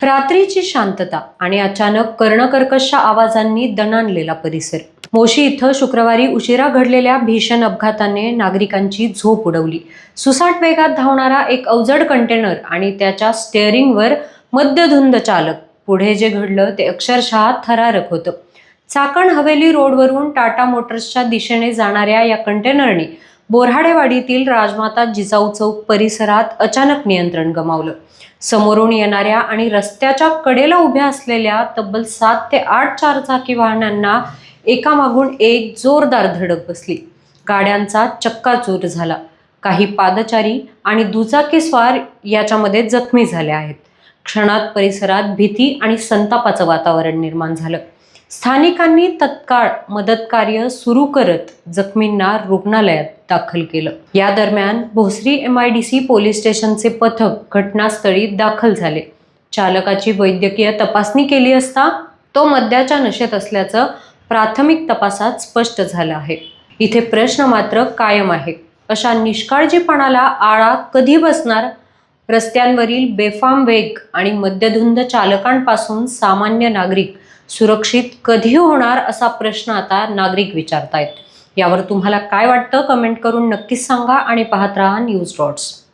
रात्रीची शांतता आणि अचानक कर्णकर्कश आवाजांनी दणाणलेला परिसर. मोशी इथं शुक्रवारी उशिरा घडलेल्या भीषण अपघाताने नागरिकांची झोप उडवली. सुसाट वेगात धावणारा एक अवजड कंटेनर आणि त्याच्या स्टीअरिंगवर मद्यधुंद चालक. पुढे जे घडलं ते अक्षरशः थरारक होतं. चाकण हवेली रोडवरून टाटा मोटर्सच्या दिशेने जाणाऱ्या या कंटेनरने बोऱ्हाडेवाडीतील राजमाता जिजाऊ चौक परिसरात अचानक नियंत्रण गमावलं. समोरून येणाऱ्या आणि रस्त्याच्या कडेला उभ्या असलेल्या तब्बल 7 ते 8 चारचाकी वाहनांना एकामागून एक जोरदार धडक बसली. गाड्यांचा चक्काचूर झाला. काही पादचारी आणि दुचाकीस्वार याच्यामध्ये जखमी झाले आहेत. क्षणात परिसरात भीती आणि संतापाचं वातावरण निर्माण झालं. स्थानिकांनी तत्काळ मदत कार्य सुरू करत जखमींना रुग्णालयात दाखल केलं. या दरम्यान भोसरी MIDC पोलीस स्टेशनचे पथक घटनास्थळी दाखल झाले. चालकाची वैद्यकीय तपासणी केली असता तो मद्याच्या नशेत असल्याचं प्राथमिक तपासात स्पष्ट झालं आहे. इथे प्रश्न मात्र कायम आहे. अशा निष्काळजीपणाला आळा कधी बसणार? रस्त्यांवरील बेफाम वेग आणि मद्यधुंद चालकांपासून सामान्य नागरिक सुरक्षित कधी होणार असा प्रश्न आता नागरिक विचारतायत. यावर तुम्हाला काय वाटतं? कमेंट करून नक्कीच सांगा आणि पाहत राहा न्यूज डॉट्स.